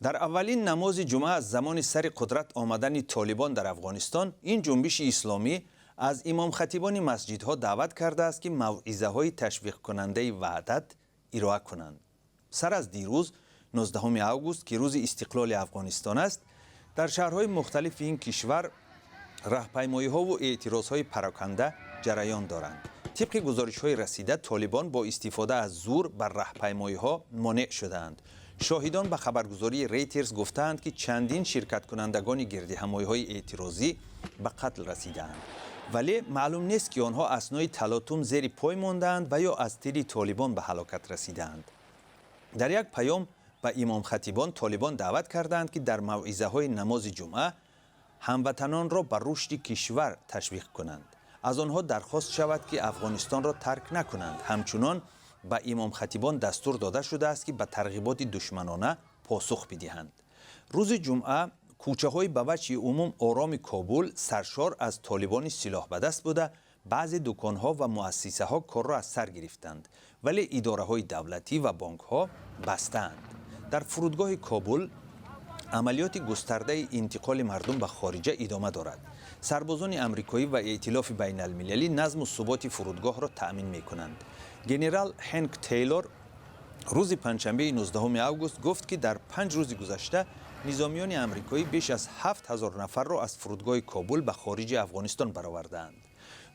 در اولین نماز جمعه از زمان سر قدرت آمدن طالبان در افغانستان، این جنبش اسلامی از امام خطیبان مسجدها دعوت کرده است که موعظه های تشویق کننده وحدت ارائه کنند. سر از دیروز 19 اوگوست که روز استقلال افغانستان است، در شهرهای مختلف این کشور راهپیمایی‌ها و اعتراضهای پراکنده جریان دارند. طبق گزارش‌های رسیده، طالبان با استفاده از زور بر راهپیمایی‌ها مانع شدند. شاهدان به خبرگزاری ریترز گفتند که چندین شرکت کنندگان گردهمایی‌های اعتراضی به قتل رسیدند، ولی معلوم نیست که آنها اثنای تلاطم زیر پای ماندند و یا از تیر طالبان به هلاکت رسیدند. در یک پیام به امام خطیبان، طالبان دعوت کردند که در موعظه‌های نماز جمعه هموطنان را به رشد کشور تشویق کنند. از آنها درخواست شود که افغانستان را ترک نکنند. همچنان به امام خطیبان دستور داده شده است که به ترغیبات دشمنانه پاسخ بدهند. روز جمعه کوچه‌های به وجه عموم آرام کابل سرشار از طالبان سلاح به دست بوده. بعضی دکان‌ها و مؤسسه‌ها کار را از سر گرفتند، ولی اداره‌های دولتی و بانک‌ها بستند. در فرودگاه کابل عملیات گسترده انتقال مردم به خارجه ادامه دارد. سربازان امریکایی و ائتلاف بین المللی نظم و ثبات فرودگاه را تأمین می‌کنند. ژنرال هنک تیلور روز پنجشنبه 19 اوگوست گفت که در 5 روز گذشته نظامیان امریکایی بیش از 7000 نفر را از فرودگاه کابل به خارج افغانستان برآوردند.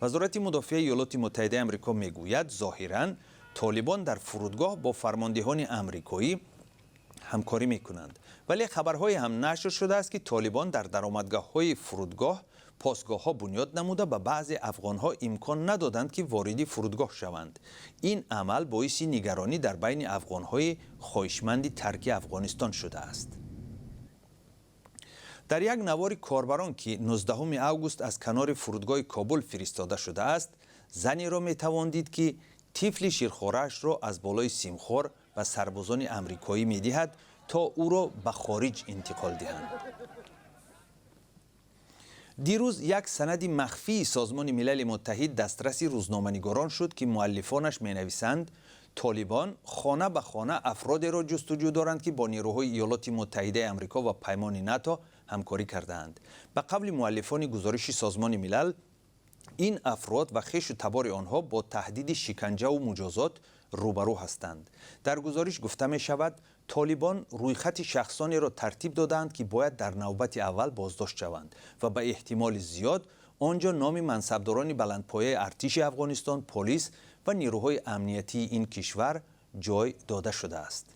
وزارت مدافع ایالات متحده آمریکا میگوید ظاهراً طالبان در فرودگاه با فرماندهان امریکایی همکاری میکنند، ولی خبرهای هم نشر شده است که طالبان در درآمدگاه‌های فرودگاه پاسگاه‌ها بنیاد نموده به بعضی افغان‌ها امکان ندادند که وارد فرودگاه شوند. این عمل باعث نگرانی در بین افغان‌های خواهشمند ترک افغانستان شده است. در یک نوار کاربران که 19 اوگوست از کنار فرودگاه کابل فرستاده شده است، زنی را می‌توان دید که طفل شیرخواره‌اش را از بالای سیمخوار و سربازان امریکایی می‌دهد تا او را به خارج انتقال دهند. دیروز یک سند مخفی سازمان ملل متحد دسترس روزنامه‌نگاران شد که مؤلفانش می‌نویسند طالبان خانه به خانه افراد را جستجو دارند که با نیروهای ایالات متحده آمریکا و پیمان ناتو همکاری کردند. به قول مؤلفان گزارش سازمان ملل، این افراد و خویش و تبار آنها با تهدید شکنجه و مجازات روبرو هستند. در گزارش گفته می شود طالبان رویخط شخصانی را ترتیب دادند که باید در نوبت اول بازداشت شوند و به احتمال زیاد آنجا نام منصبداران بلندپایه ارتش افغانستان، پلیس و نیروهای امنیتی این کشور جای داده شده است.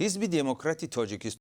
حزب دموکرات تاجیکستان